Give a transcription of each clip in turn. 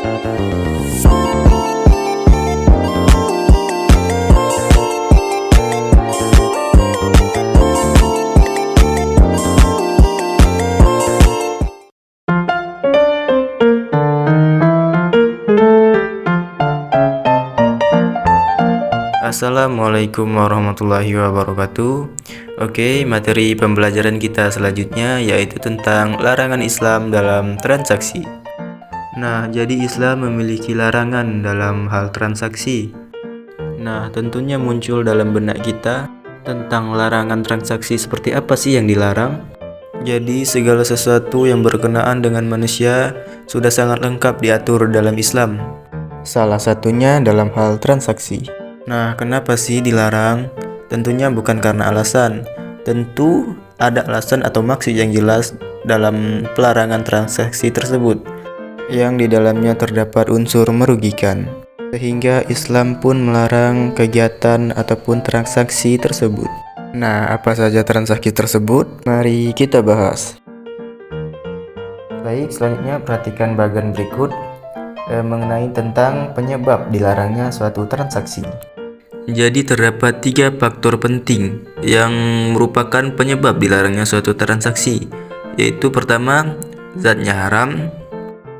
Assalamualaikum warahmatullahi wabarakatuh. Oke, materi pembelajaran kita selanjutnya yaitu tentang larangan Islam dalam transaksi. Nah, jadi Islam memiliki larangan dalam hal transaksi. Nah, tentunya muncul dalam benak kita tentang larangan transaksi seperti apa sih yang dilarang? Jadi segala sesuatu yang berkenaan dengan manusia sudah sangat lengkap diatur dalam Islam. Salah satunya dalam hal transaksi. Nah, kenapa sih dilarang? Tentunya bukan karena alasan. Tentu ada alasan atau maksud yang jelas dalam pelarangan transaksi tersebut, yang di dalamnya terdapat unsur merugikan. Sehingga Islam pun melarang kegiatan ataupun transaksi tersebut. Nah, apa saja transaksi tersebut? Mari kita bahas. Baik, selanjutnya perhatikan bagian berikut mengenai tentang penyebab dilarangnya suatu transaksi. Jadi terdapat 3 faktor penting yang merupakan penyebab dilarangnya suatu transaksi, yaitu pertama, zatnya haram.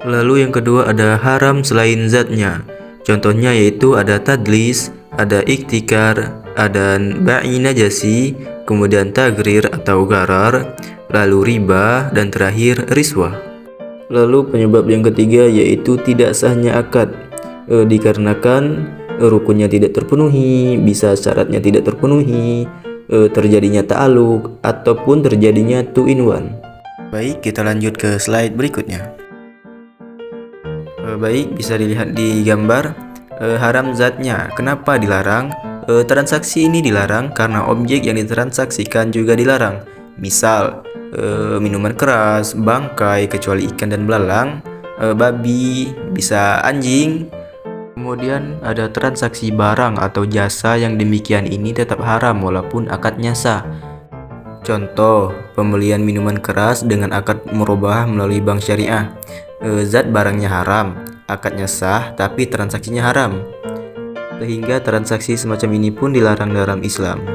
Lalu yang kedua ada haram selain zatnya. Contohnya yaitu ada tadlis, ada iktikar, ada ba'i najasi, kemudian tagrir atau gharar, lalu riba, dan terakhir riswah. Lalu penyebab yang ketiga yaitu tidak sahnya akad, dikarenakan rukunnya tidak terpenuhi, bisa syaratnya tidak terpenuhi, terjadinya ta'aluk, ataupun terjadinya 2-in-1. Baik, kita lanjut ke slide berikutnya. Baik, bisa dilihat di gambar haram zatnya. Kenapa dilarang? Transaksi ini dilarang karena objek yang ditransaksikan juga dilarang. Misal, minuman keras, bangkai kecuali ikan dan belalang, babi, bisa anjing. Kemudian ada transaksi barang atau jasa yang demikian ini tetap haram walaupun akadnya sah. Contoh, pembelian minuman keras dengan akad murabahah melalui bank syariah. Zat barangnya haram, akadnya sah tapi transaksinya haram. Sehingga transaksi semacam ini pun dilarang dalam Islam.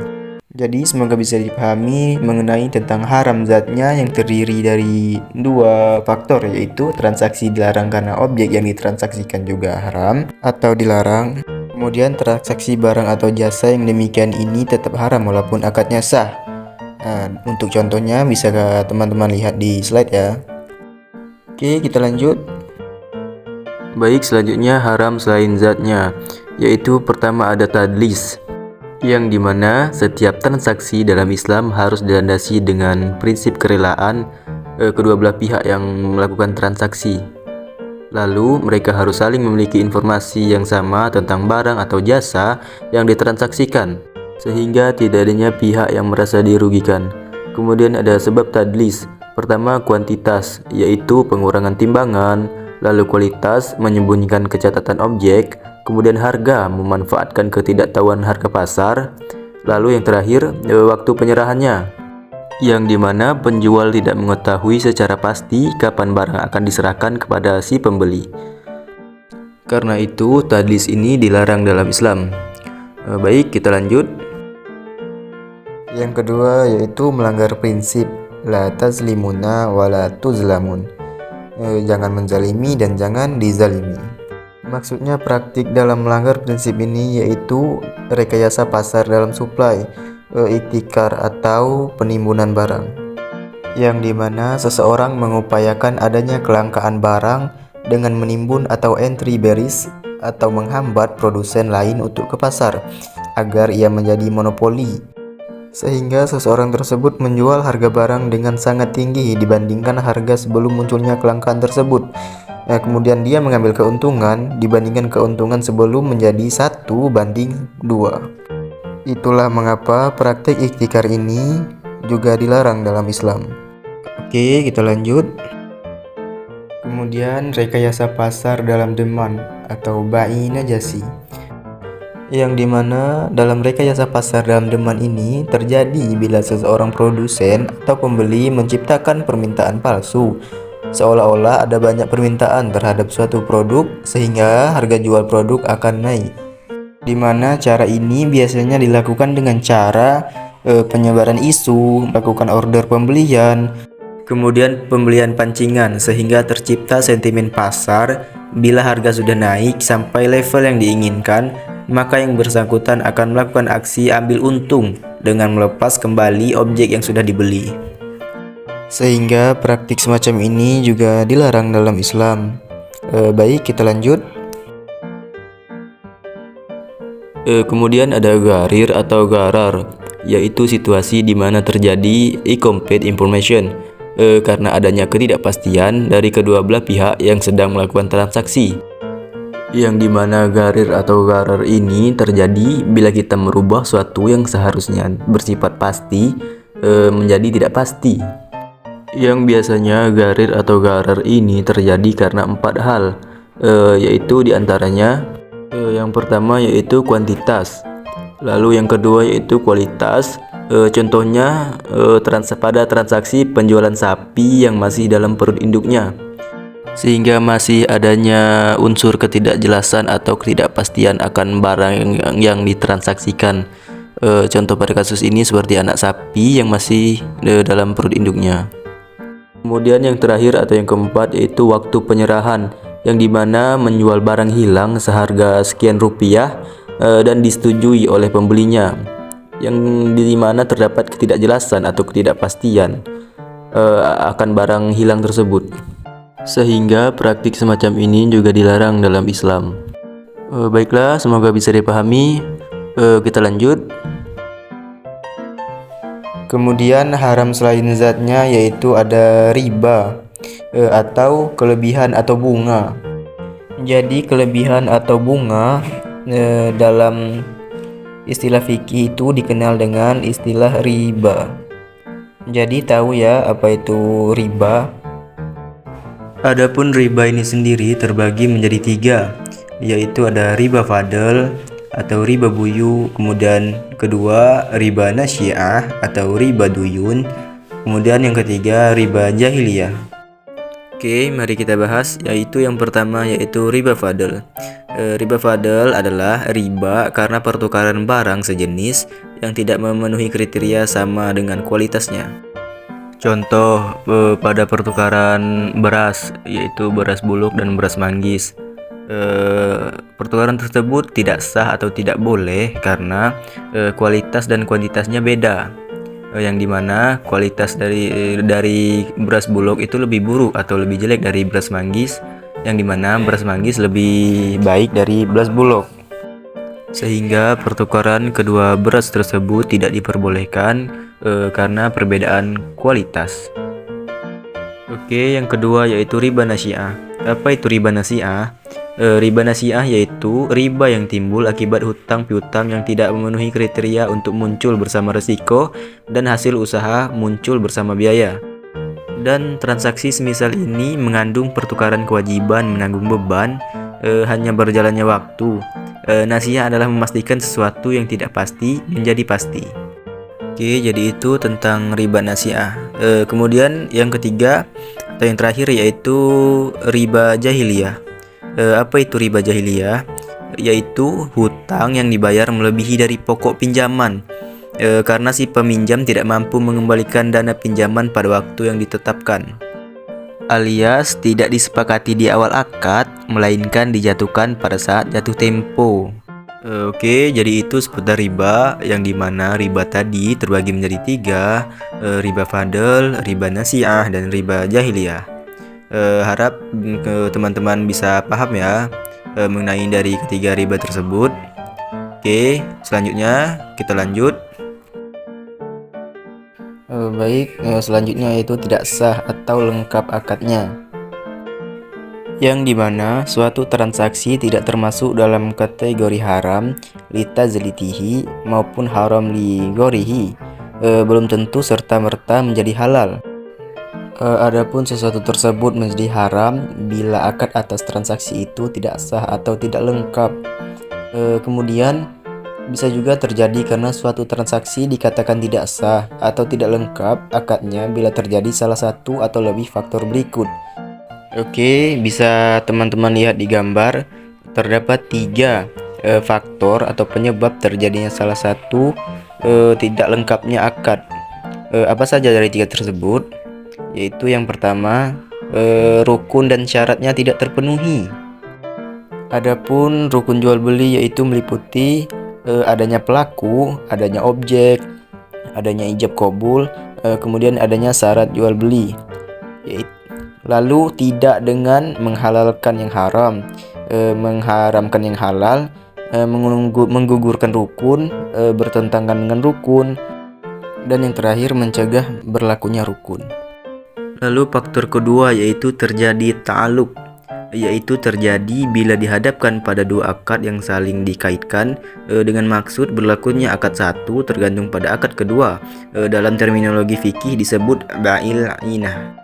Jadi semoga bisa dipahami mengenai tentang haram zatnya yang terdiri dari 2 faktor, yaitu transaksi dilarang karena objek yang ditransaksikan juga haram atau dilarang. Kemudian transaksi barang atau jasa yang demikian ini tetap haram walaupun akadnya sah. Nah, untuk contohnya bisa teman-teman lihat di slide ya. Oke, kita lanjut. Baik, selanjutnya haram selain zatnya, yaitu pertama ada tadlis, yang dimana setiap transaksi dalam Islam harus dilandasi dengan prinsip kerelaan kedua belah pihak yang melakukan transaksi. Lalu mereka harus saling memiliki informasi yang sama tentang barang atau jasa yang ditransaksikan, sehingga tidak adanya pihak yang merasa dirugikan. Kemudian ada sebab tadlis. Pertama, kuantitas, yaitu pengurangan timbangan. Lalu kualitas, menyembunyikan kecatatan objek. Kemudian harga, memanfaatkan ketidaktahuan harga pasar. Lalu yang terakhir, waktu penyerahannya, yang dimana penjual tidak mengetahui secara pasti kapan barang akan diserahkan kepada si pembeli. Karena itu tadlis ini dilarang dalam Islam. Baik, kita lanjut. Yang kedua yaitu melanggar prinsip la tazlimuna wa la tuzlamun. Jangan menzalimi dan jangan dizalimi. Maksudnya praktik dalam melanggar prinsip ini yaitu rekayasa pasar dalam suplai, iktikar atau penimbunan barang, yang dimana seseorang mengupayakan adanya kelangkaan barang dengan menimbun atau entry bearish atau menghambat produsen lain untuk ke pasar agar ia menjadi monopoli, sehingga seseorang tersebut menjual harga barang dengan sangat tinggi dibandingkan harga sebelum munculnya kelangkaan tersebut. Kemudian dia mengambil keuntungan dibandingkan keuntungan sebelum menjadi 1:2. Itulah mengapa praktik iktikar ini juga dilarang dalam Islam. Oke, kita lanjut. Kemudian rekayasa pasar dalam demand atau ba'i najasi, yang dimana dalam rekayasa pasar dalam demand ini terjadi bila seseorang produsen atau pembeli menciptakan permintaan palsu seolah-olah ada banyak permintaan terhadap suatu produk sehingga harga jual produk akan naik. Di mana cara ini biasanya dilakukan dengan cara penyebaran isu, melakukan order pembelian, kemudian pembelian pancingan sehingga tercipta sentimen pasar. Bila harga sudah naik sampai level yang diinginkan, maka yang bersangkutan akan melakukan aksi ambil untung dengan melepas kembali objek yang sudah dibeli. Sehingga praktik semacam ini juga dilarang dalam Islam. Baik, kita lanjut. Kemudian ada gharir atau gharar, yaitu situasi di mana terjadi incomplete information karena adanya ketidakpastian dari kedua belah pihak yang sedang melakukan transaksi. Yang dimana gharir atau gharar ini terjadi bila kita merubah suatu yang seharusnya bersifat pasti menjadi tidak pasti. Yang biasanya gharir atau gharar ini terjadi karena 4 hal, yaitu diantaranya yang pertama yaitu kuantitas, lalu yang kedua yaitu kualitas. Contohnya pada transaksi penjualan sapi yang masih dalam perut induknya, sehingga masih adanya unsur ketidakjelasan atau ketidakpastian akan barang yang ditransaksikan. Contoh pada kasus ini seperti anak sapi yang masih dalam perut induknya. Kemudian yang terakhir atau yang keempat yaitu waktu penyerahan, yang dimana menjual barang hilang seharga sekian rupiah dan disetujui oleh pembelinya, yang dimana terdapat ketidakjelasan atau ketidakpastian akan barang hilang tersebut, sehingga praktik semacam ini juga dilarang dalam Islam. Baiklah, semoga bisa dipahami. Kita lanjut. Kemudian haram selain zatnya yaitu ada riba atau kelebihan atau bunga. Jadi kelebihan atau bunga dalam istilah fikih itu dikenal dengan istilah riba. Jadi tahu ya apa itu riba? Adapun riba ini sendiri terbagi menjadi 3, yaitu ada riba fadl atau riba buyu, kemudian kedua riba nasyiah atau riba duyun, kemudian yang ketiga riba jahiliyah. Oke, mari kita bahas, yaitu yang pertama yaitu riba fadl. Riba fadl adalah riba karena pertukaran barang sejenis yang tidak memenuhi kriteria sama dengan kualitasnya. Contoh pada pertukaran beras, yaitu beras bulog dan beras manggis. Pertukaran tersebut tidak sah atau tidak boleh karena kualitas dan kuantitasnya beda. Yang dimana kualitas dari beras bulog itu lebih buruk atau lebih jelek dari beras manggis, yang dimana beras manggis lebih baik dari beras bulog, sehingga pertukaran kedua beras tersebut tidak diperbolehkan karena perbedaan kualitas. Oke, yang kedua yaitu riba nasyiah. Apa itu riba nasyiah? Riba nasyiah yaitu riba yang timbul akibat hutang piutang yang tidak memenuhi kriteria untuk muncul bersama resiko dan hasil usaha muncul bersama biaya. Dan transaksi semisal ini mengandung pertukaran kewajiban menanggung beban hanya berjalannya waktu. Nasyiah adalah memastikan sesuatu yang tidak pasti menjadi pasti. Oke, jadi itu tentang riba nasyiah. Kemudian yang ketiga atau yang terakhir yaitu riba jahiliyah. Apa itu riba jahiliyah? Yaitu hutang yang dibayar melebihi dari pokok pinjaman karena si peminjam tidak mampu mengembalikan dana pinjaman pada waktu yang ditetapkan, alias tidak disepakati di awal akad melainkan dijatuhkan pada saat jatuh tempo. Oke, jadi itu seputar riba, yang dimana riba tadi terbagi menjadi 3, riba fadl, riba nasyiah, dan riba jahiliyah. Harap teman-teman bisa paham ya mengenai dari ketiga riba tersebut. Oke, selanjutnya kita lanjut. Baik, selanjutnya yaitu tidak sah atau lengkap akadnya, yang dimana suatu transaksi tidak termasuk dalam kategori haram litazlitihi maupun haram li ghorihi, belum tentu serta-merta menjadi halal. Adapun sesuatu tersebut menjadi haram bila akad atas transaksi itu tidak sah atau tidak lengkap. Kemudian Bisa juga terjadi karena suatu transaksi dikatakan tidak sah atau tidak lengkap akadnya bila terjadi salah satu atau lebih faktor berikut. Oke, bisa teman-teman lihat di gambar, terdapat tiga faktor atau penyebab terjadinya salah satu tidak lengkapnya akad. Apa saja dari tiga tersebut? Yaitu yang pertama, rukun dan syaratnya tidak terpenuhi. Adapun rukun jual beli yaitu meliputi adanya pelaku, adanya objek, adanya ijab kabul, kemudian adanya syarat jual beli. Lalu tidak dengan menghalalkan yang haram, mengharamkan yang halal, menggugurkan rukun, bertentangan dengan rukun, dan yang terakhir mencegah berlakunya rukun. Lalu faktor kedua yaitu terjadi ta'alluq, yaitu terjadi bila dihadapkan pada dua akad yang saling dikaitkan dengan maksud berlakunya akad satu tergantung pada akad kedua. Dalam terminologi fikih disebut bai'il inah.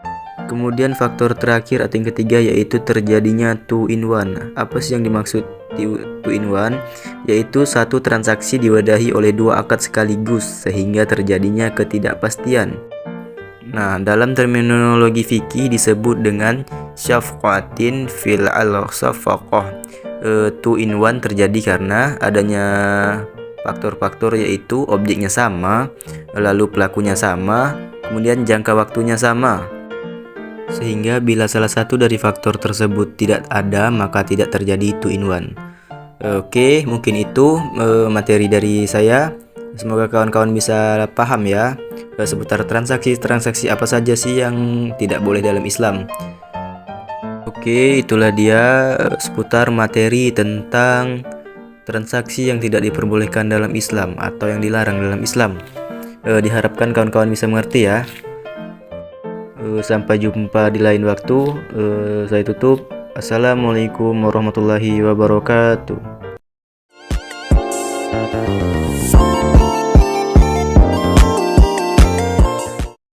Kemudian faktor terakhir atau yang ketiga yaitu terjadinya two in one. Apa sih yang dimaksud two in one? Yaitu satu transaksi diwadahi oleh dua akad sekaligus sehingga terjadinya ketidakpastian. Nah, dalam terminologi fikih disebut dengan syafqatin fil al-safaqah. Two in one terjadi karena adanya faktor-faktor yaitu objeknya sama, lalu pelakunya sama, kemudian jangka waktunya sama. Sehingga bila salah satu dari faktor tersebut tidak ada, maka tidak terjadi two in one. Oke, mungkin itu materi dari saya. Semoga kawan-kawan bisa paham ya seputar transaksi apa saja sih yang tidak boleh dalam Islam. Oke, itulah dia seputar materi tentang transaksi yang tidak diperbolehkan dalam Islam atau yang dilarang dalam Islam. Diharapkan kawan-kawan bisa mengerti ya. Sampai jumpa di lain waktu. Saya tutup. Assalamualaikum warahmatullahi wabarakatuh.